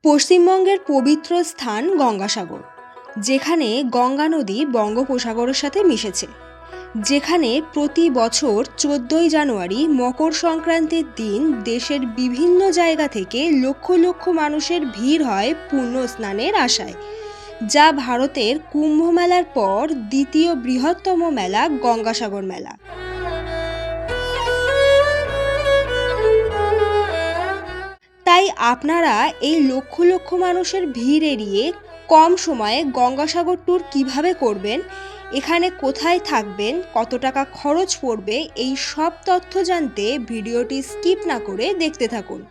পশ্চিমবঙ্গের পবিত্র স্থান গঙ্গাসাগর, যেখানে গঙ্গা নদী বঙ্গোপসাগরের সাথে মিশেছে, যেখানে প্রতি বছর 14ই জানুয়ারি মকর সংক্রান্তির দিন দেশের বিভিন্ন জায়গা থেকে লক্ষ লক্ষ মানুষের ভিড় হয় পুণ্য স্নানের আশায়, যা ভারতের কুম্ভ মেলার পর দ্বিতীয় বৃহত্তম মেলা গঙ্গাসাগর মেলা। তাই আপনারা এই লক্ষ লক্ষ মানুষের ভিড় এড়িয়ে কম সময়ে গঙ্গাসাগর ট্যুর কিভাবে করবেন, এখানে কোথায় থাকবেন, কত টাকা খরচ পড়বে, এই সব তথ্য জানতে ভিডিওটি স্কিপ না করে দেখতে থাকুন।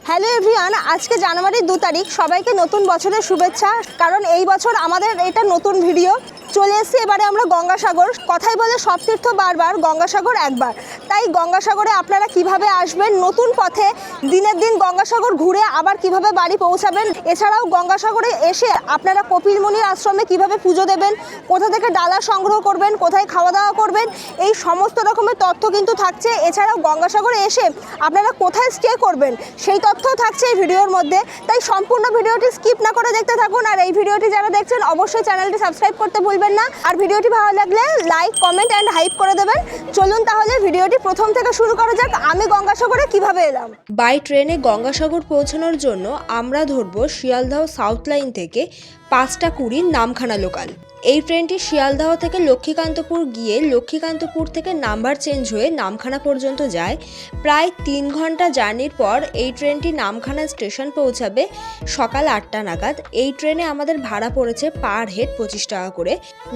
হ্যালো এভরিওয়ান, আজকে জানুয়ারির 2 তারিখ। সবাইকে নতুন বছরের শুভেচ্ছা। কারণ এই বছর আমাদের এটা নতুন ভিডিও চলে এসেছি। এবারে আমরা গঙ্গাসাগর, কথাই বলে সব তীর্থ বারবার, গঙ্গাসাগর একবার। তাই গঙ্গাসাগরে আপনারা কিভাবে আসবেন, নতুন পথে দিনের দিন গঙ্গাসাগর ঘুরে আবার কিভাবে বাড়ি পৌঁছাবেন, এছাড়াও গঙ্গাসাগরে এসে আপনারা কপিল মুনির আশ্রমে কিভাবে পুজো দেবেন, কোথা থেকে ডালা সংগ্রহ করবেন, কোথায় খাওয়া দাওয়া করবেন, এই সমস্ত রকমের তথ্য কিন্তু থাকছে। এছাড়াও গঙ্গাসাগরে এসে আপনারা কোথায় স্টে করবেন সেই তথ্যও থাকছে এই ভিডিওর মধ্যে। তাই সম্পূর্ণ ভিডিওটি স্কিপ না করে দেখতে থাকুন। আর এই ভিডিওটি যারা দেখছেন অবশ্যই চ্যানেলটি সাবস্ক্রাইব করতে ভুলবেন না। আর ভিডিওটি ভালো লাগলে লাইক, কমেন্ট অ্যান্ড হাইপ করে দেবেন। চলুন তাহলে ভিডিওটি প্রথম থেকে শুরু করা যাক। আমি গঙ্গাসাগরে কিভাবে এলাম। বাই ট্রেনে গঙ্গাসাগর পৌঁছানোর জন্য আমরা ধরব শিয়ালদহ সাউথ লাইন থেকে 5:20 নামখানা লোকাল। এই ট্রেনটি শিয়ালদহ থেকে লক্ষ্মীকান্তপুর গিয়ে লক্ষ্মীকান্তপুর থেকে নাম্বার চেঞ্জ হয়ে নামখানা পর্যন্ত যায়। প্রায় 3 ঘন্টা জার্নির পর এই ট্রেনটি নামখানা স্টেশন পৌঁছাবে সকাল 8টা নাগাদ। এই ট্রেনে আমাদের ভাড়া পড়েছে পার হেড 25 টাকা করে।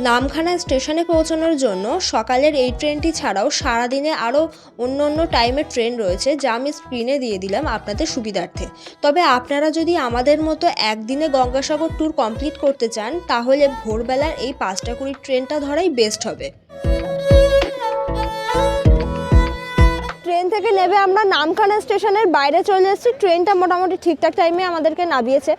নামখানা স্টেশনে পৌঁছানোর জন্য সকালের এই ট্রেনটি ছাড়াও সারাদিনে আরও অন্য টাইমের ট্রেন রয়েছে, যা আমি স্ক্রিনে দিয়ে দিলাম আপনাদের সুবিধার্থে। তবে আপনারা যদি আমাদের মতো একদিনে গঙ্গাসাগর ট্যুর কমপ্লিট করতে চান, তাহলে ভোরবেলার এই 5:20 ট্রেনটা ধরাই বেস্ট হবে। ট্রেন থেকে নেমে আমরা নামখানা স্টেশনের বাইরে চলে এসেছি। ট্রেনটা মোটামুটি ঠিকঠাক টাইমে আমাদেরকে নামিয়েছে।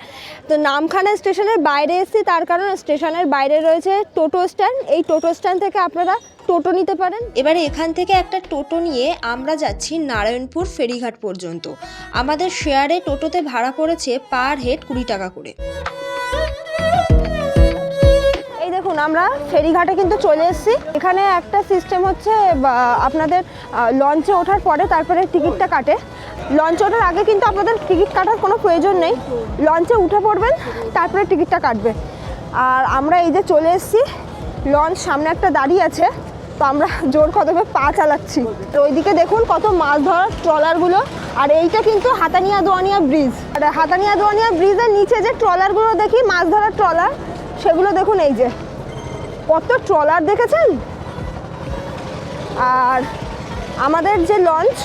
তো নামখানা স্টেশনের বাইরে এসেছি, তার কারণ স্টেশনের বাইরে রয়েছে টোটো স্ট্যান্ড। এই টোটো স্ট্যান্ড থেকে আপনারা টোটো নিতে পারেন। এবারে এখান থেকে একটা টোটো নিয়ে আমরা যাচ্ছি নারায়ণপুর ফেরিঘাট পর্যন্ত। আমাদের শেয়ারে টোটোতে ভাড়া পড়েছে পার হেড 20 টাকা করে। দেখুন, আমরা ফেরিঘাটে কিন্তু চলে এসেছি। এখানে একটা সিস্টেম হচ্ছে, আপনাদের লঞ্চে ওঠার পরে তারপরে টিকিটটা কাটে। লঞ্চে ওঠার আগে কিন্তু আপনাদের টিকিট কাটার কোনো প্রয়োজন নেই। লঞ্চে উঠে পড়বেন, তারপরে টিকিটটা কাটবে। আর আমরা এই যে চলে এসেছি, লঞ্চ সামনে একটা দাঁড়িয়ে আছে, তো আমরা জোর কদমে পা চালাচ্ছি। তো ওইদিকে দেখুন কত মাছ ধরার ট্রলারগুলো। আর এইটা কিন্তু হাতানিয়া দোয়ানিয়া ব্রিজ। আর হাতানিয়া দোয়ানিয়া ব্রিজের নিচে যে ট্রলারগুলো দেখি, মাছ ধরার ট্রলার, সেগুলো দেখুন, এই যে কত ট্রলার দেখেছেন। আর আমাদের যে লঞ্চ,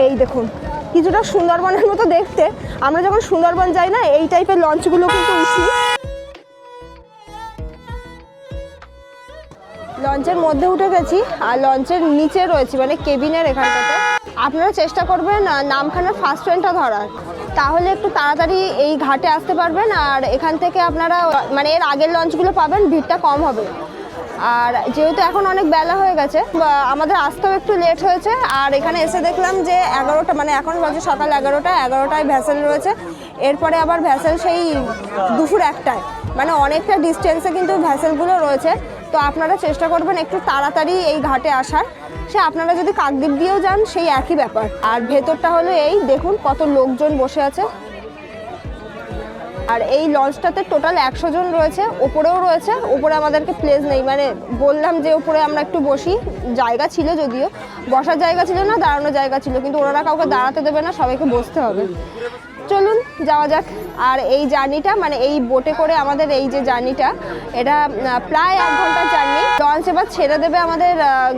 এই দেখুন কিছুটা সুন্দরবনের মতো দেখতে। আমরা যখন সুন্দরবন যাই না, এই টাইপের লঞ্চগুলো কিন্তু উঠি। লঞ্চের মধ্যে উঠে গেছি আর লঞ্চের নিচে রয়েছি, মানে কেবিনের এখানটাতে। আপনারা চেষ্টা করবেন নামখানার ফার্স্ট ট্রেনটা ধরার, তাহলে একটু তাড়াতাড়ি এই ঘাটে আসতে পারবেন। আর এখান থেকে আপনারা মানে এর আগের লঞ্চগুলো পাবেন, ভিড়টা কম হবে। আর যেহেতু এখন অনেক বেলা হয়ে গেছে, আমাদের আসতেও একটু লেট হয়েছে। আর এখানে এসে দেখলাম যে 11টা, মানে এখন বাজে সকাল 11টায় ভ্যাসেল রয়েছে। এরপরে আবার ভ্যাসেল সেই দুপুর 1টায়, মানে অনেকটা ডিস্টেন্সে কিন্তু ভ্যাসেলগুলো রয়েছে। তো আপনারা চেষ্টা করবেন একটু তাড়াতাড়ি এই ঘাটে আসার। সে আপনারা যদি কাকদ্বীপ দিয়েও যান, সেই একই ব্যাপার। আর ভেতরটা হলো এই দেখুন কত লোকজন বসে আছে। আর এই লঞ্চটাতে টোটাল 100 জন রয়েছে, ওপরেও রয়েছে। ওপরে আমাদেরকে প্লেস নেই, মানে বললাম যে ওপরে আমরা একটু বসি, জায়গা ছিল, যদিও বসার জায়গা ছিল না, দাঁড়ানোর জায়গা ছিল, কিন্তু ওনারা কাউকে দাঁড়াতে দেবে না, সবাইকে বসতে হবে। চলুন যাওয়া যাক। আর এই জার্নিটা, মানে এই বোটে করে আমাদের এই যে জার্নিটা, এটা প্রায় 1 ঘন্টার জার্নি। লঞ্চ এবার ছেড়ে দেবে আমাদের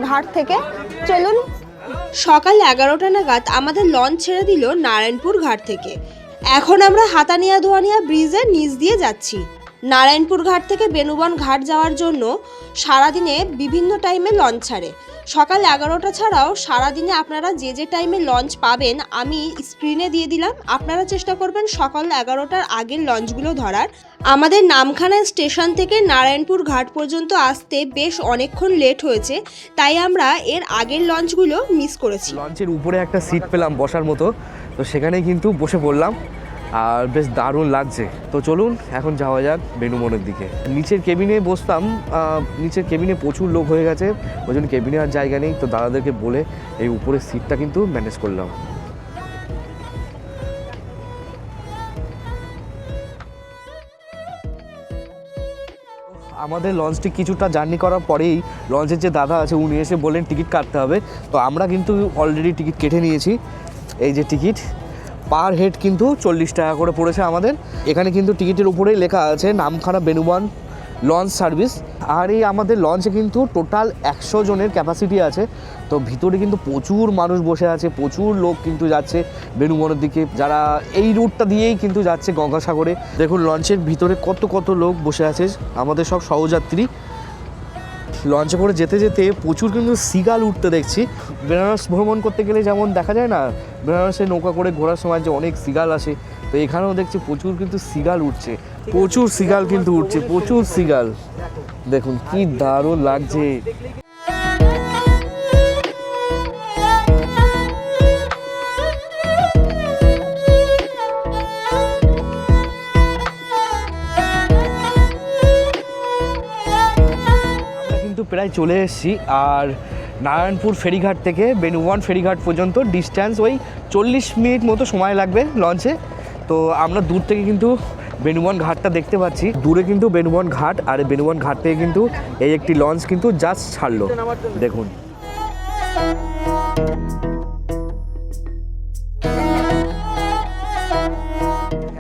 ঘাট থেকে। চলুন। সকাল 11টা নাগাদ আমাদের লঞ্চ ছেড়ে দিল নারায়ণপুর ঘাট থেকে। এখন আমরা হাতানিয়া দোয়ানিয়া ব্রিজের নিচ দিয়ে যাচ্ছি। নারায়ণপুর ঘাট থেকে বেনুবন ঘাট যাওয়ার জন্য সারাদিনে বিভিন্ন টাইমে লঞ্চ ছাড়ে। সকাল 11টা ছাড়াও সারাদিনে আপনারা যে যে টাইমে লঞ্চ পাবেন আমি স্ক্রিনে দিয়ে দিলাম। আপনারা চেষ্টা করবেন সকাল 11টার আগের লঞ্চগুলো ধরার। আমাদের নামখানা স্টেশন থেকে নারায়ণপুর ঘাট পর্যন্ত আসতে বেশ অনেকক্ষণ লেট হয়েছে, তাই আমরা এর আগের লঞ্চগুলো মিস করেছি। লঞ্চের উপরে একটা সিট পেলাম বসার মতো, তো সেখানে কিন্তু বসে পড়লাম আর বেশ দারুণ লাগছে। তো চলুন এখন যাওয়া যাক বেনুবনের দিকে। নিচের কেবিনে বসতাম, নিচের কেবিনে প্রচুর লোক হয়ে গেছে, ওই জন্য কেবিনে আর জায়গা নেই। তো দাদাদেরকে বলে এই উপরের সিটটা কিন্তু ম্যানেজ করলাম। আমাদের লঞ্চটি কিছুটা জার্নি করার পরেই লঞ্চের যে দাদা আছে উনি এসে বললেন টিকিট কাটতে হবে। তো আমরা কিন্তু অলরেডি টিকিট কেটে নিয়েছি। এই যে টিকিট পার হেড কিন্তু 40 টাকা করে পড়েছে আমাদের। এখানে কিন্তু টিকিটের উপরেই লেখা আছে নামখানা বেনুবন লঞ্চ সার্ভিস। আর এই আমাদের লঞ্চে কিন্তু টোটাল 100 জনের ক্যাপাসিটি আছে। তো ভিতরে কিন্তু প্রচুর মানুষ বসে আছে, প্রচুর লোক কিন্তু যাচ্ছে বেনুবনের দিকে, যারা এই রুটটা দিয়েই কিন্তু যাচ্ছে গঙ্গাসাগরে। দেখুন লঞ্চের ভিতরে কত কত লোক বসে আছে, আমাদের সব সহযাত্রী। লঞ্চে করে যেতে যেতে প্রচুর কিন্তু সিগাল উঠতে দেখছি। বেনারস ভ্রমণ করতে গেলে যেমন দেখা যায় না, বেনারসে নৌকা করে ঘোরার সময় যে অনেক সিগাল আসে, তো এখানেও দেখছি প্রচুর কিন্তু সিগাল উঠছে, প্রচুর সিগাল কিন্তু উঠছে, প্রচুর সিগাল। দেখুন কি দারুণ লাগছে। প্রায় চলে এসেছি। আর নারায়ণপুর ফেরিঘাট থেকে বেনুবন ফেরিঘাট পর্যন্ত ডিস্ট্যান্স ওই 40 মিনিট মতো সময় লাগবে লঞ্চে। তো আমরা দূর থেকে কিন্তু বেনুবন ঘাটটা দেখতে পাচ্ছি, দূরে কিন্তু বেনুবন ঘাট। আর বেনুবন ঘাট থেকে কিন্তু এই একটি লঞ্চ কিন্তু জাস্ট ছাড়লো, দেখুন।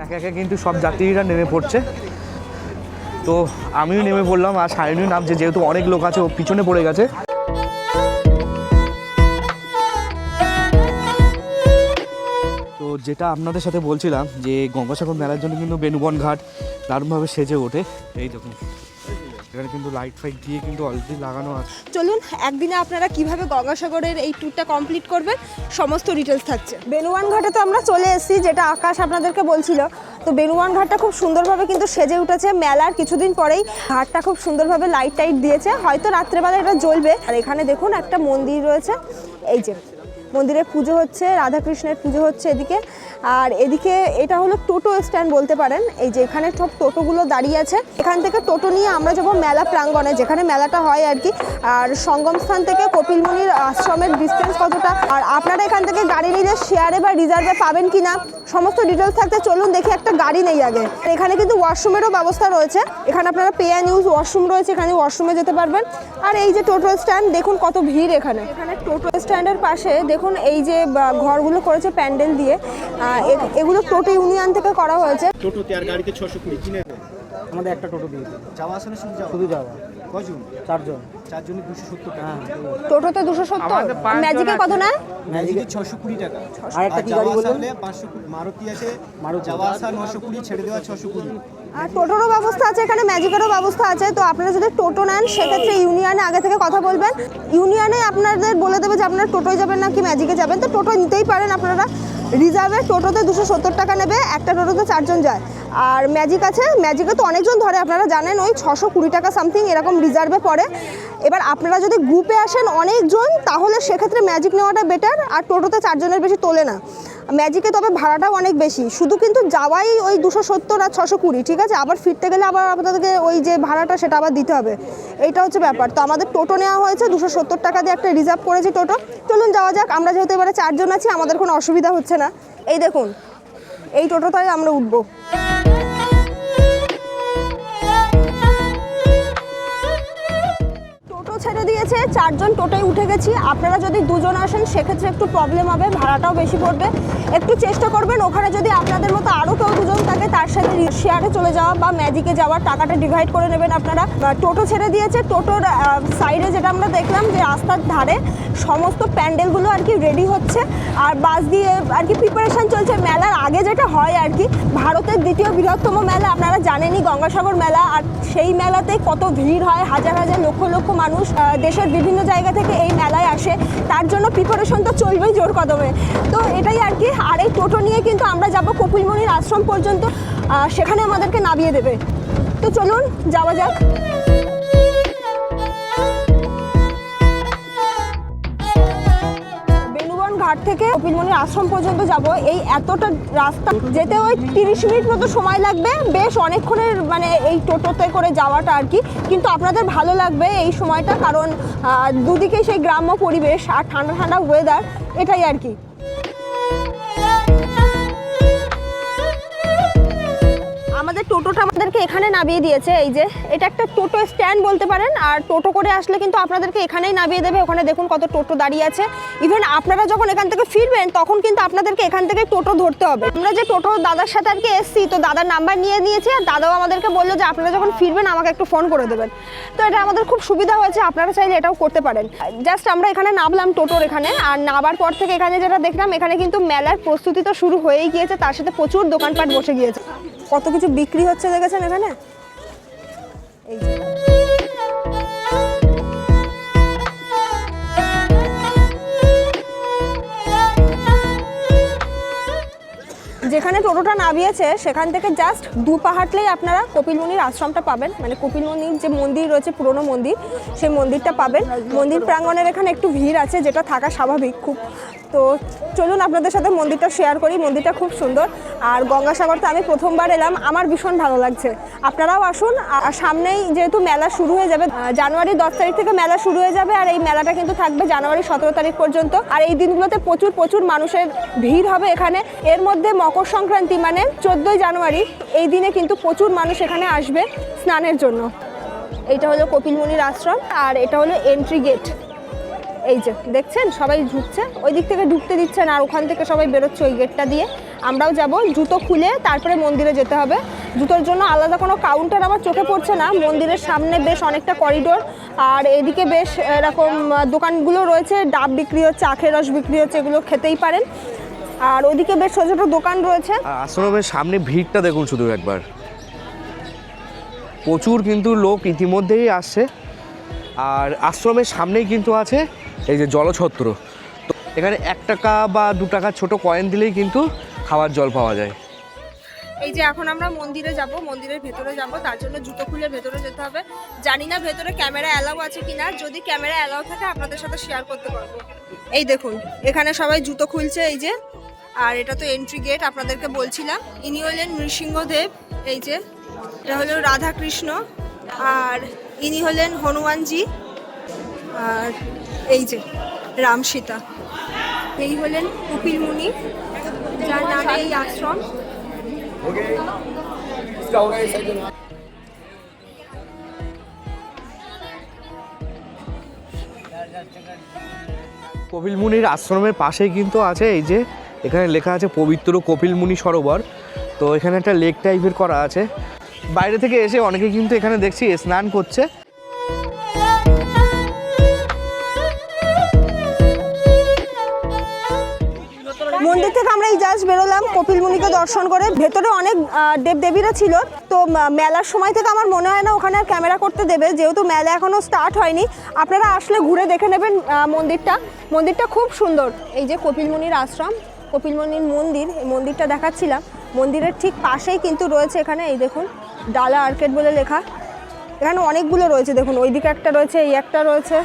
একে একে কিন্তু সব যাত্রীরা নেমে পড়ছে। তো আমিও নেমে পড়লাম আর সায়নীও নামছে, যেহেতু অনেক লোক আছে ও পিছনে পড়ে গেছে। তো যেটা আপনাদের সাথে বলছিলাম যে গঙ্গাসাগর মেলার জন্য কিন্তু বেনুবন ঘাট দারুণভাবে সেজে ওঠে। এই দেখুন এখানে কিন্তু লাইট ফাইট দিয়ে কিন্তু অলরেডি লাগানো আছে। চলুন একদিনে আপনারা কিভাবে গঙ্গাসাগরের এই ট্যুরটা কমপ্লিট করবেন সমস্ত ডিটেলস থাকছে। বেনুবন ঘাটে তো আমরা চলে এসেছি, যেটা আকাশ আপনাদেরকে বলছিল। তো বেনুবন ঘাটটা খুব সুন্দরভাবে কিন্তু সেজে উঠেছে। মেলার কিছুদিন পরেই ঘাটটা খুব সুন্দরভাবে লাইট টাইট দিয়েছে, হয়তো রাত্রেবেলা এটা জ্বলবে। আর এখানে দেখুন একটা মন্দির রয়েছে, এই যে মন্দিরে পুজো হচ্ছে, রাধাকৃষ্ণের পুজো হচ্ছে এদিকে। আর এদিকে এটা হলো টোটো স্ট্যান্ড বলতে পারেন। এই যে এখানে সব টোটোগুলো দাঁড়িয়ে আছে। এখান থেকে টোটো নিয়ে আমরা যাবো মেলা প্রাঙ্গণে, যেখানে মেলাটা হয় আর কি। আর সঙ্গম স্থান থেকে কপিলমুনির আশ্রমের ডিস্টেন্স কতটা, আর আপনারা এখান থেকে গাড়ি নিলে শেয়ারে বা রিজার্ভে পাবেন কি না সমস্ত ডিটেলস থাকতে চলুন দেখি একটা গাড়ি নেই আগে। এখানে কিন্তু ওয়াশরুমেরও ব্যবস্থা রয়েছে, এখানে আপনারা পে অ্যান্ড ইউজ ওয়াশরুম রয়েছে, এখানে ওয়াশরুমে যেতে পারবেন। আর এই যে টোটো স্ট্যান্ড, দেখুন কত ভিড় এখানে। এখানে টোটো স্ট্যান্ডের পাশে দেখুন এই যে ঘরগুলো করেছে প্যান্ডেল দিয়ে, এগুলো টোটো ইউনিয়ন থেকে করা হয়েছে। টোটোতে আর গাড়িতে 620 কিনে আমাদের একটা টোটো দিয়েছে। যাওয়া আসা না শুধু যাওয়া। কজন? 4 জন। 4 জনে 270 টাকা। টোটোতে 270, ম্যাজিকে কত নেয়? ম্যাজিকে 620 টাকা। আর একটা কি গাড়ি বললেন? 500, মারুতি আছে, যাওয়া আসা 920, ছেড়ে দেওয়া 620। আর টোটোরও ব্যবস্থা আছে এখানে, ম্যাজিকেরও ব্যবস্থা আছে। তো আপনারা যদি টোটো নেন সেক্ষেত্রে ইউনিয়নে আগে থেকে কথা বলবেন, ইউনিয়নে আপনাদের বলে দেবে যে আপনারা টোটোয় যাবেন না কি ম্যাজিকে যাবেন। তো টোটো নিতেই পারেন আপনারা। রিজার্ভে টোটোতে 270 টাকা নেবে, একটা টোটোতে 4 জন যায়। আর ম্যাজিক আছে, ম্যাজিকে তো অনেকজন ধরে আপনারা জানেন, ওই 620 টাকা সামথিং এরকম রিজার্ভে পড়ে। এবার আপনারা যদি গ্রুপে আসেন অনেকজন, তাহলে সেক্ষেত্রে ম্যাজিক নেওয়াটা বেটার। আর টোটোতে 4 জনের বেশি তোলে না ম্যাজিকে, তবে ভাড়াটাও অনেক বেশি। শুধু কিন্তু যাওয়াই ওই 270 আর 620, ঠিক আছে। আবার ফিরতে গেলে আবার আপনাদেরকে ওই যে ভাড়াটা সেটা আবার দিতে হবে, এইটা হচ্ছে ব্যাপার। তো আমাদের টোটো নেওয়া হয়েছে, 270 টাকা দিয়ে একটা রিজার্ভ করেছি টোটো। চলুন যাওয়া যাক। আমরা যেহেতু এবারে 4 জন আছি, আমাদের কোনো অসুবিধা হচ্ছে না। এই দেখুন এই টোটোটাই আমরা উঠবো। টোটো টোটো ছেড়ে দিয়েছে, 4 জন টোটোয় উঠে গেছি। আপনারা যদি 2 জন আসেন সেক্ষেত্রে একটু প্রবলেম হবে, ভাড়াটাও বেশি পড়বে। একটু চেষ্টা করবেন ওখানে যদি আপনাদের মতো আরও কেউ 2 জন থাকে তার সাথে শেয়ারে চলে যাওয়া বা ম্যাজিকে যাওয়ার টাকাটা ডিভাইড করে নেবেন আপনারা। টোটো ছেড়ে দিয়েছে, টোটোর সাইডে যেটা আমরা দেখলাম যে রাস্তার ধারে সমস্ত প্যান্ডেলগুলো আর কি রেডি হচ্ছে, আর বাস দিয়ে আর কি প্রিপারেশন চলছে। মেলার আগে যেটা হয় আর কি, ভারতের দ্বিতীয় বৃহত্তম মেলা আপনারা জানেনই গঙ্গাসাগর মেলা, আর সেই মেলাতে কত ভিড় হয়, হাজার হাজার লক্ষ লক্ষ মানুষ দেশের বিভিন্ন জায়গা থেকে এই মেলায় আসে, তার জন্য প্রিপারেশন তো চলবেই জোর কদমে। তো এটাই আর কি। আর এই টোটো নিয়ে কিন্তু আমরা যাব কপিলমুনির আশ্রম পর্যন্ত, সেখানে আমাদেরকে নামিয়ে দেবে। তো চলুন যাওয়া যাক। ঘাট থেকে কপিলমুনির আশ্রম পর্যন্ত যাব। এই এতটা রাস্তা যেতে ওই 30 মিনিট মতো সময় লাগবে, বেশ অনেকক্ষণের মানে এই টোটোতে করে যাওয়াটা আর কি। কিন্তু আপনাদের ভালো লাগবে এই সময়টা, কারণ দুদিকেই সেই গ্রাম্য পরিবেশ আর ঠান্ডা ঠান্ডা ওয়েদার, এটাই আর কি। আমাদের টোটোটা আমাদেরকে এখানে নামিয়ে দিয়েছে। এই যে এটা একটা টোটো স্ট্যান্ড বলতে পারেন, আর টোটো করে আসলে কিন্তু আপনাদেরকে এখানেই নামিয়ে দেবে। ওখানে দেখুন কত টোটো দাঁড়িয়ে আছে। ইভেন আপনারা যখন এখান থেকে ফিরবেন তখন কিন্তু আপনাদেরকে এখান থেকে টোটো ধরতে হবে। আমরা যে টোটো দাদার সাথে আর কি এসছি, তো দাদার নাম্বার নিয়ে নিয়েছে, আর দাদাও আমাদেরকে বললো যে আপনারা যখন ফিরবেন আমাকে একটু ফোন করে দেবেন। তো এটা আমাদের খুব সুবিধা হয়েছে, আপনারা চাইলে এটাও করতে পারেন। জাস্ট আমরা এখানে নামলাম টোটোর এখানে, আর নামার পর থেকে এখানে যেটা দেখলাম, এখানে কিন্তু মেলার প্রস্তুতি তো শুরু হয়েই গিয়েছে, তার সাথে প্রচুর দোকানপাট বসে গিয়েছে। কত কিছু বিক্রি হচ্ছে দেখেছেন এখানে। এই যে যেখানে টোটোটা নামিয়েছে সেখান থেকে জাস্ট 2 পা হাঁটলেই আপনারা কপিলমুনির আশ্রমটা পাবেন। মানে কপিলমুনির যে মন্দির রয়েছে, পুরনো মন্দির, সেই মন্দিরটা পাবেন। মন্দির প্রাঙ্গণের এখানে একটু ভিড় আছে, যেটা থাকা স্বাভাবিক খুব। তো চলুন আপনাদের সাথে মন্দিরটা শেয়ার করি। মন্দিরটা খুব সুন্দর, আর গঙ্গাসাগরটা আমি প্রথমবার এলাম, আমার ভীষণ ভালো লাগছে। আপনারাও আসুন। আর সামনেই যেহেতু মেলা শুরু হয়ে যাবে, জানুয়ারি 10 তারিখ থেকে মেলা শুরু হয়ে যাবে, আর এই মেলাটা কিন্তু থাকবে জানুয়ারি 17 তারিখ পর্যন্ত। আর এই দিনগুলোতে প্রচুর প্রচুর মানুষের ভিড় হবে এখানে। এর মধ্যে মকর সংক্রান্তি মানে 14ই জানুয়ারি, এই দিনে কিন্তু প্রচুর মানুষ এখানে আসবে স্নানের জন্য। এইটা হলো কপিলমুনির আশ্রম, আর এটা হলো এন্ট্রি গেট। এই যে দেখছেন সবাই ঢুকছে, ওই দিক থেকে ঢুকতে দিচ্ছেন, আর ওখান থেকে সবাই বেরোচ্ছে ওই গেটটা দিয়ে। আমরাও যাব। জুতো খুলে তারপরে মন্দিরে যেতে হবে। জুতোর জন্য আলাদা কোনো কাউন্টার আমার চোখে পড়ছে না। মন্দিরের সামনে বেশ অনেকটা করিডোর, আর এদিকে বেশ এরকম দোকানগুলো রয়েছে, ডাব বিক্রি হচ্ছে, আখের রস বিক্রি হচ্ছে, এগুলো খেতেই পারেন। আর ওদিকে বেশ ছোটো ছোটো দোকান রয়েছে। আশ্রমের সামনে ভিড়টা দেখুন শুধু একবার, প্রচুর কিন্তু লোক ইতিমধ্যেই আসছে। আর আশ্রমের সামনেই কিন্তু আছে এই যে জলছত্র। তো এখানে 1 টাকা বা 2 টাকার ছোট কয়েন দিলেই কিন্তু খাওয়ার জল পাওয়া যায়। এই যে এখন আমরা মন্দিরে যাব, মন্দিরের ভেতরে যাব, তার জন্য জুতো খুলে ভেতরে যেতে হবে। জানি না ভেতরে ক্যামেরা অ্যালাউ আছে কিনা, যদি ক্যামেরা অ্যালাউ থাকে আপনাদের সাথে শেয়ার করতে পারবো। এই দেখুন এখানে সবাই জুতো খুলছে, এই যে। আর এটা তো এন্ট্রি গেট, আপনাদেরকে বলছিলাম। ইনি হলেন নৃসিংহদেব, এই যে। এটা হলো রাধাকৃষ্ণ, আর ইনি হলেন হনুমানজি, আর এই যে রাম সীতা। এই হলেন কপিলমুনি, যার নামে এই আশ্রম। কপিলমুনির আশ্রমের পাশেই কিন্তু আছে এই যে, এখানে লেখা আছে পবিত্র কপিলমুনি সরোবর। তো এখানে একটা লেক টাইপের করা আছে। বাইরে থেকে এসে অনেকে কিন্তু এখানে দেখছি স্নান করছে। মন্দির থেকে আমরা এই জাস্ট বেরোলাম কপিলমুনিকে দর্শন করে। ভেতরে অনেক দেবদেবীরা ছিল, তো মেলার সময় থেকে আমার মনে হয় না ওখানে আর ক্যামেরা করতে দেবে, যেহেতু মেলা এখনও স্টার্ট হয়নি। আপনারা আসলে ঘুরে দেখে নেবেন মন্দিরটা খুব সুন্দর। এই যে কপিলমুনির আশ্রম, কপিলমুনির মন্দির, এই মন্দিরটা দেখাচ্ছিলাম। মন্দিরের ঠিক পাশেই কিন্তু রয়েছে এখানে, এই দেখুন ডালা আর্কেড বলে লেখা। এখানে অনেকগুলো রয়েছে, দেখুন ওইদিকে একটা রয়েছে, এই একটা রয়েছে,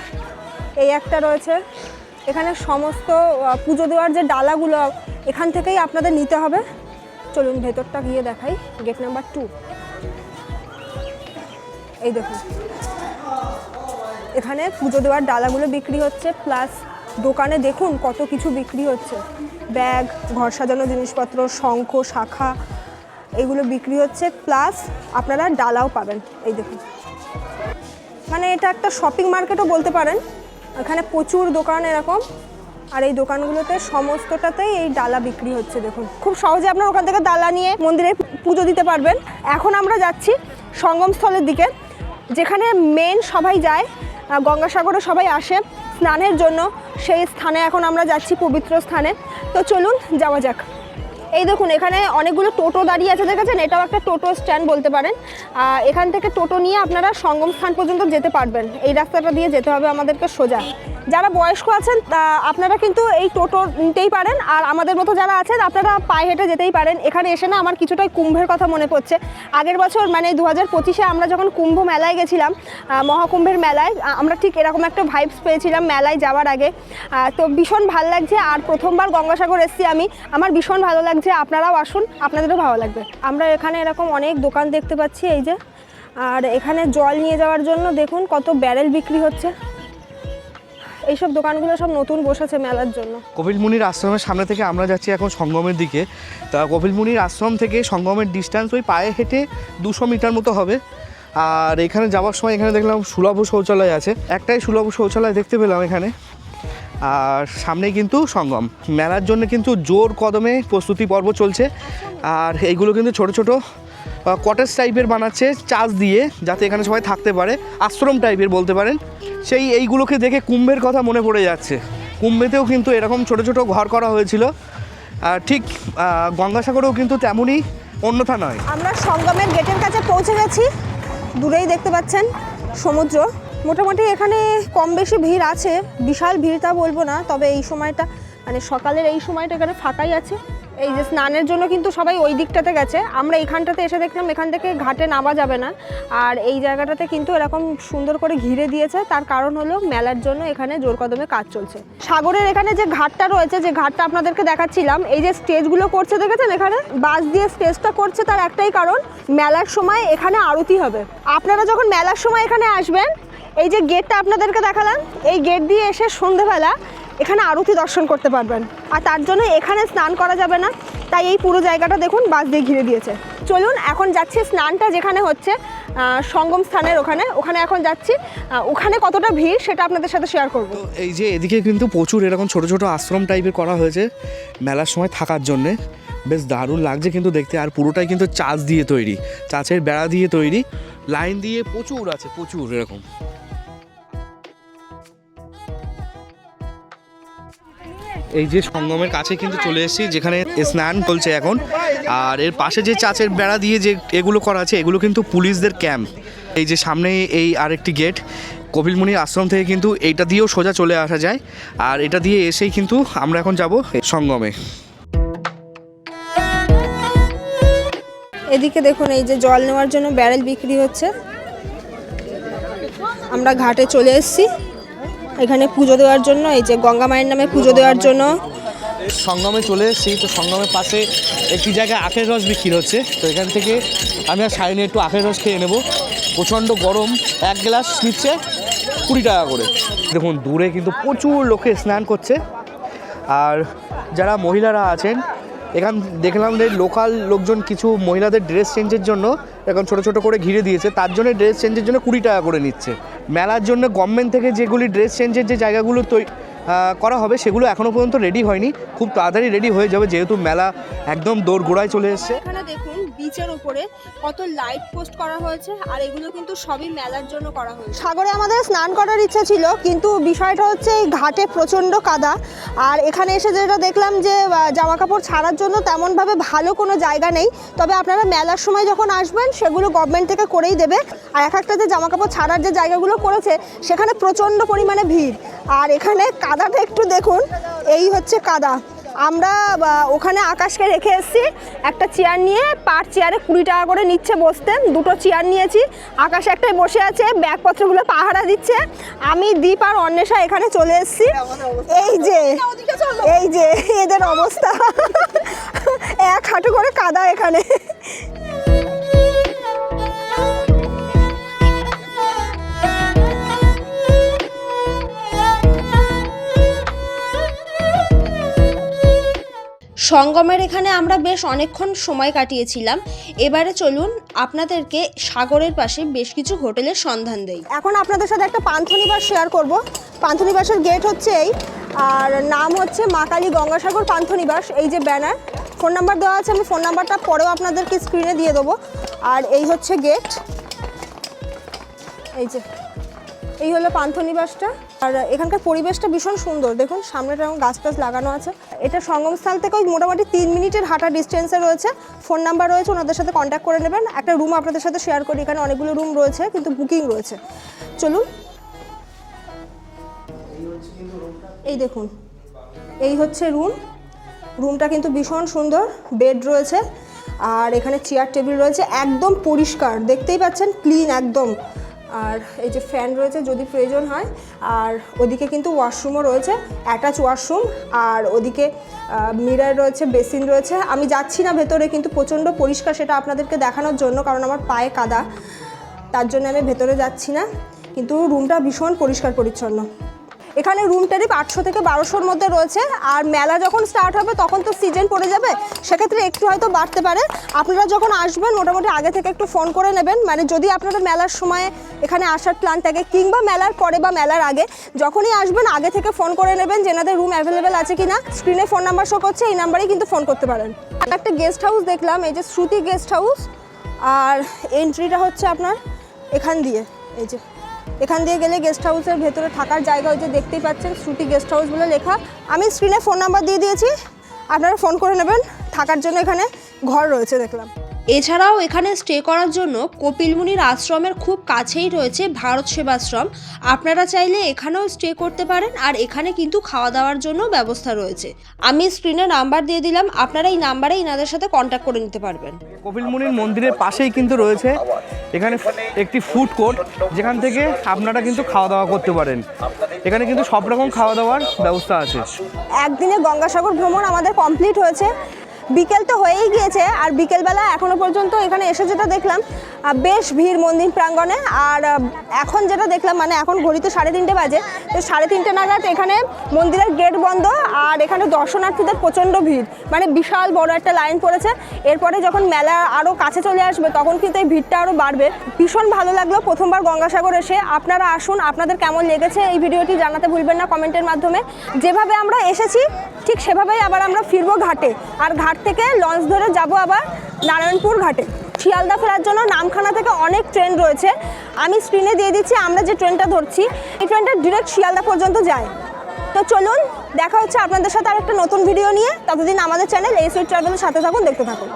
এই একটা রয়েছে। এখানে সমস্ত পুজো দেওয়ার যে ডালাগুলো এখান থেকেই আপনাদের নিতে হবে। চলুন ভেতরটা গিয়ে দেখাই। গেট নাম্বার 2, এই দেখুন এখানে পুজো দেওয়ার ডালাগুলো বিক্রি হচ্ছে, প্লাস দোকানে দেখুন কত কিছু বিক্রি হচ্ছে। ব্যাগ, ঘর সাজানো জিনিসপত্র, শঙ্খ, শাখা, এগুলো বিক্রি হচ্ছে, প্লাস আপনারা ডালাও পাবেন। এই দেখুন মানে এটা একটা শপিং মার্কেটও বলতে পারেন। এখানে প্রচুর দোকান এরকম, আর এই দোকানগুলোতে সমস্তটাতেই এই ডালা বিক্রি হচ্ছে। দেখুন খুব সহজে আপনারা ওখান থেকে ডালা নিয়ে মন্দিরে পুজো দিতে পারবেন। এখন আমরা যাচ্ছি সঙ্গমস্থলের দিকে, যেখানে মেন সবাই যায়, গঙ্গাসাগরে সবাই আসে স্নানের জন্য। সেই স্থানে এখন আমরা যাচ্ছি, পবিত্র স্থানে। তো চলুন যাওয়া যাক। এই দেখুন এখানে অনেকগুলো টোটো দাঁড়িয়ে আছে, দেখেছেন? এটাও একটা টোটো স্ট্যান্ড বলতে পারেন। এখান থেকে টোটো নিয়ে আপনারা সঙ্গম স্থান পর্যন্ত যেতে পারবেন। এই রাস্তাটা দিয়ে যেতে হবে আমাদেরকে সোজা। যারা বয়স্ক আছেন আপনারা কিন্তু এই টোটো নিতেই পারেন, আর আমাদের মতো যারা আছেন আপনারা পায়ে হেঁটে যেতেই পারেন। এখানে এসে না আমার কিছুটাই কুম্ভের কথা মনে পড়ছে। আগের বছর মানে 2025-এ আমরা যখন কুম্ভ মেলায় গেছিলাম, মহাকুম্ভের মেলায়, আমরা ঠিক এরকম একটা ভাইবস পেয়েছিলাম মেলায় যাওয়ার আগে। তো ভীষণ ভালো লাগছে। আর প্রথমবার গঙ্গাসাগর এসেছি আমি, আমার ভীষণ ভালো লাগছে। আপনারাও আসুন, আপনাদেরও ভালো লাগবে। আমরা এখানে এরকম অনেক দোকান দেখতে পাচ্ছি, এই যে। আর এখানে জল নিয়ে যাওয়ার জন্য দেখুন কত ব্যারেল বিক্রি হচ্ছে। এইসব দোকানগুলো সব নতুন বসেছে মেলার জন্য। কপিল মুনির আশ্রমের সামনে থেকে আমরা যাচ্ছি এখন সঙ্গমের দিকে। তা কপিল মুনির আশ্রম থেকে সঙ্গমের ডিস্টেন্স ওই পায়ে হেঁটে 200 মিটার মতো হবে। আর এখানে যাওয়ার সময় এখানে দেখলাম সুলভ শৌচালয় আছে, একটাই সুলভ শৌচালয় দেখতে পেলাম এখানে। আর সামনেই কিন্তু সঙ্গম। মেলার জন্য কিন্তু জোর কদমে প্রস্তুতি পর্ব চলছে। আর এইগুলো কিন্তু ছোট ছোট কটেজ টাইপের বানাচ্ছে চাষ দিয়ে, যাতে এখানে সবাই থাকতে পারে, আশ্রম টাইপের বলতে পারেন। এইগুলোকে দেখে কুম্ভের কথা মনে পড়ে যাচ্ছে। কুম্ভেতেও কিন্তু এরকম ছোট ছোট ঘর করা হয়েছিল। ঠিক গঙ্গাসাগরেও কিন্তু তেমনই, অন্যথা নয়। আমরা সঙ্গমের গেটের কাছে পৌঁছে গেছি। দূরেই দেখতে পাচ্ছেন সমুদ্র। মোটামুটি এখানে কম বেশি ভিড় আছে, বিশাল ভিড় তা বলবো না, তবে এই সময়টা মানে সকালের এই সময়টা এখানে ফাঁকাই আছে। এই যে স্নানের জন্য কিন্তু সবাই ওই দিকটাতে গেছে। আমরা এখানটাতে এসে দেখলাম এখান থেকে ঘাটে নামা যাবে না। আর এই জায়গাটাতে কিন্তু এরকম সুন্দর করে ঘিরে দিয়েছে, তার কারণ হলো মেলার জন্য এখানে জোর কদমে কাজ চলছে। সাগরের এখানে যে ঘাটটা রয়েছে, যে ঘাটটা আপনাদেরকে দেখাচ্ছিলাম, এই যে স্টেজগুলো করছে দেখেছেন, এখানে বাঁশ দিয়ে স্টেজটা করছে, তার একটাই কারণ মেলার সময় এখানে আরতি হবে। আপনারা যখন মেলার সময় এখানে আসবেন, এই যে গেটটা আপনাদেরকে দেখালাম, এই গেট দিয়ে এসে সন্ধেবেলা এখানে আরতি দর্শন করতে পারবেন। আর তার জন্য এখানে স্নান করা যাবে না, তাই এই পুরো জায়গাটা দেখুন বাঁশ দিয়ে ঘিরে দিয়েছে। চলুন এখন যাচ্ছি স্নানটা যেখানে হচ্ছে সঙ্গম স্থানের ওখানে এখন যাচ্ছি। ওখানে কতটা ভিড় সেটা আপনাদের সাথে শেয়ার করব। তো এই যে এদিকে কিন্তু প্রচুর এরকম ছোট ছোট আশ্রম টাইপের করা হয়েছে মেলার সময় থাকার জন্যে। বেশ দারুণ লাগছে কিন্তু দেখতে। আর পুরোটাই কিন্তু চাষ দিয়ে তৈরি, চাষের বেড়া দিয়ে তৈরি, লাইন দিয়ে প্রচুর আছে, প্রচুর এরকম। এই যে সঙ্গমের কাছে কিন্তু চলে এসেছি, যেখানে স্নান চলছে এখন। আর এর পাশে যে চাচের বেড়া দিয়ে যে এগুলো করা আছে, এগুলো কিন্তু পুলিশদের ক্যাম্প। এই যে সামনে এই আরেকটি গেট, কপিল মুনির আশ্রম থেকে কিন্তু এইটা দিয়েও সোজা চলে আসা যায়। আর এটা দিয়ে এসেই কিন্তু আমরা এখন যাব সঙ্গমে। এদিকে দেখুন এই যে জল নেওয়ার জন্য ব্যারেল বিক্রি হচ্ছে। আমরা ঘাটে চলে এসেছি এখানে পুজো দেওয়ার জন্য, এই যে গঙ্গা মায়ের নামে পুজো দেওয়ার জন্য। সঙ্গমে চলে এসেছি। তো সঙ্গমের পাশে একটি জায়গায় আখের রস বিক্রি হচ্ছে। তো এখান থেকে আমি আর সাইনে একটু আখের রস খেয়ে নেব। প্রচণ্ড গরম, 1 গ্লাস নিচ্ছে 20 টাকা করে। দেখুন দূরে কিন্তু প্রচুর লোকে স্নান করছে। আর যারা মহিলারা আছেন, এখান দেখলাম যে লোকাল লোকজন কিছু মহিলাদের ড্রেস চেঞ্জের জন্য এখন ছোটো ছোটো করে ঘিরে দিয়েছে, তার জন্য ড্রেস চেঞ্জের জন্য 20 টাকা করে নিচ্ছে। মেলার জন্য গভর্নমেন্ট থেকে যেগুলি ড্রেস চেঞ্জের যে জায়গাগুলো করা হবে, সেগুলো এখনও পর্যন্ত রেডি হয়নি। খুব তাড়াতাড়ি রেডি হয়ে যাবে, যেহেতু মেলা একদম দোরগোড়ায় চলে এসছে। এখানে দেখুন বিচের উপরে কত লাইট পোস্ট করা হয়েছে, আর এগুলো কিন্তু সবই মেলার জন্য করা হয়েছে। সাগরে আমাদের স্নান করার ইচ্ছা ছিল, কিন্তু বিষয়টা হচ্ছে এই ঘাটে প্রচণ্ড কাদা। আর এখানে এসে যেটা দেখলাম যে জামা কাপড় ছাড়ার জন্য তেমনভাবে ভালো কোনো জায়গা নেই। তবে আপনারা মেলার সময় যখন আসবেন সেগুলো গভর্নমেন্ট থেকে করেই দেবে। আর একটা যে জামা কাপড় ছাড়ার যে জায়গাগুলো করেছে সেখানে প্রচণ্ড পরিমাণে ভিড়। আর এখানে কাদাটা একটু দেখুন, এই হচ্ছে কাদা। আমরা ওখানে আকাশকে রেখে এসেছি একটা চেয়ার নিয়ে, পার চেয়ারে 20 টাকা করে নিচ্ছে বসতে। 2টো চেয়ার নিয়েছি, আকাশ একটাই বসে আছে, ব্যাগপত্রগুলো পাহারা দিচ্ছে। আমি দীপ আর অন্বেষা এখানে চলে এসেছি। এই যে এদের অবস্থা, 1 হাঁটু করে কাদা এখানে। সঙ্গমের এখানে আমরা বেশ অনেকক্ষণ সময় কাটিয়েছিলাম। এবারে চলুন আপনাদেরকে সাগরের পাশে বেশ কিছু হোটেলের সন্ধান দেই। এখন আপনাদের সাথে একটা পান্থনিবাস শেয়ার করব। পান্থনিবাসের গেট হচ্ছে এই, আর নাম হচ্ছে মা কালী গঙ্গাসাগর পান্থনিবাস। এই যে ব্যানার, ফোন নাম্বার দেওয়া আছে, আমি ফোন নাম্বারটা পরেও আপনাদেরকে স্ক্রিনে দিয়ে দেবো। আর এই হচ্ছে গেট, এই যে এই হলো পান্থনিবাসটা। আর এখানকার পরিবেশটা ভীষণ সুন্দর, দেখুন সামনেটা এরকম গাছ টাছ লাগানো আছে। এটা সঙ্গমস্থল থেকে ওই মোটামুটি 3 মিনিটের হাঁটা ডিস্টেন্সে রয়েছে। ফোন নাম্বার রয়েছে, ওনাদের সাথে কন্ট্যাক্ট করে নেবেন। একটা রুম আপনাদের সাথে শেয়ার করি, এখানে অনেকগুলো রুম রয়েছে কিন্তু বুকিং রয়েছে। চলুন, এই দেখুন এই হচ্ছে রুমটা কিন্তু ভীষণ সুন্দর, বেড রয়েছে আর এখানে চেয়ার টেবিল রয়েছে, একদম পরিষ্কার, দেখতেই পাচ্ছেন ক্লিন একদম। আর এই যে ফ্যান রয়েছে যদি প্রয়োজন হয়। আর ওদিকে কিন্তু ওয়াশরুমও রয়েছে, অ্যাটাচ ওয়াশরুম। আর ওদিকে মিরর রয়েছে, বেসিন রয়েছে। আমি যাচ্ছি না ভেতরে, কিন্তু প্রচণ্ড পরিষ্কার, সেটা আপনাদেরকে দেখানোর জন্য, কারণ আমার পায়ে কাদা, তার জন্য আমি ভেতরে যাচ্ছি না। কিন্তু রুমটা ভীষণ পরিষ্কার পরিচ্ছন্ন। এখানে রুম ট্যারিফ 800 থেকে 1200-র মধ্যে রয়েছে। আর মেলা যখন স্টার্ট হবে তখন তো সিজন পড়ে যাবে, সেক্ষেত্রে একটু হয়তো বাড়তে পারে। আপনারা যখন আসবেন মোটামুটি আগে থেকে একটু ফোন করে নেবেন, মানে যদি আপনারা মেলার সময় এখানে আসার প্ল্যান থাকে কিংবা মেলার পরে বা মেলার আগে, যখনই আসবেন আগে থেকে ফোন করে নেবেন যে এনাদের রুম অ্যাভেলেবেল আছে কি না। স্ক্রিনে ফোন নাম্বার শো করছে, এই নাম্বারেই কিন্তু ফোন করতে পারেন। আর একটা গেস্ট হাউস দেখলাম, এই যে শ্রুতি গেস্ট হাউস। আর এন্ট্রিটা হচ্ছে আপনার এখান দিয়ে, এই যে এখান দিয়ে গেলে গেস্ট হাউসের ভেতরে থাকার জায়গা, ওই যে দেখতেই পাচ্ছেন শ্রুতি গেস্ট হাউস বলে লেখা। আমি স্ক্রিনে ফোন নাম্বার দিয়ে দিয়েছি, আপনারা ফোন করে নেবেন। থাকার জন্য এখানে ঘর রয়েছে দেখলাম। এছাড়াও এখানে স্টে করার জন্য কপিলমুনির আশ্রমের খুব কাছেই রয়েছে ভারত সেবাশ্রম। আপনারা চাইলে এখানেও স্টে করতে পারেন, আর এখানে কিন্তু খাওয়া দাওয়ার জন্য ব্যবস্থা রয়েছে। আমি স্ক্রিনে নাম্বার দিয়ে দিলাম, আপনারা এই নাম্বারে এনাদের সাথে কন্ট্যাক্ট করে নিতে পারবেন। কপিলমুনির মন্দিরের পাশেই কিন্তু রয়েছে এখানে একটি ফুড কোর্ট, যেখান থেকে আপনারা কিন্তু খাওয়া দাওয়া করতে পারেন। এখানে কিন্তু সব রকম খাওয়া দাওয়ার ব্যবস্থা আছে। একদিনে গঙ্গাসাগর ভ্রমণ আমাদের কমপ্লিট হয়েছে। বিকেল তো হয়েই গিয়েছে, আর বিকেলবেলা এখনও পর্যন্ত এখানে এসে যেটা দেখলাম বেশ ভিড় মন্দির প্রাঙ্গণে। আর এখন যেটা দেখলাম, মানে এখন ঘড়িতে 3:30 বাজে, তো 3:30 নাগাদ এখানে মন্দিরের গেট বন্ধ। আর এখানে দর্শনার্থীদের প্রচণ্ড ভিড়, মানে বিশাল বড় একটা লাইন পড়েছে। এরপরে যখন মেলা আরও কাছে চলে আসবে তখন কিন্তু এই ভিড়টা আরও বাড়বে। ভীষণ ভালো লাগলো প্রথমবার গঙ্গাসাগর এসে। আপনারা আসুন, আপনাদের কেমন লেগেছে এই ভিডিওটি জানাতে ভুলবেন না কমেন্টের মাধ্যমে। যেভাবে আমরা এসেছি ঠিক সেভাবেই আবার আমরা ফিরবো ঘাটে, আর ঘাট থেকে লঞ্চ ধরে যাব আবার নারায়ণপুর ঘাটে। শিয়ালদা ফেরার জন্য নামখানা থেকে অনেক ট্রেন রয়েছে, আমি স্ক্রিনে দিয়ে দিচ্ছি। আমরা যে ট্রেনটা ধরছি এই ট্রেনটা ডিরেক্ট শিয়ালদা পর্যন্ত যায়। তো চলুন, দেখা হচ্ছে আপনাদের সাথে আর একটা নতুন ভিডিও নিয়ে। ততদিন আমাদের চ্যানেল এই সুইট ট্রাভেলের সাথে থাকুন, দেখতে থাকুন।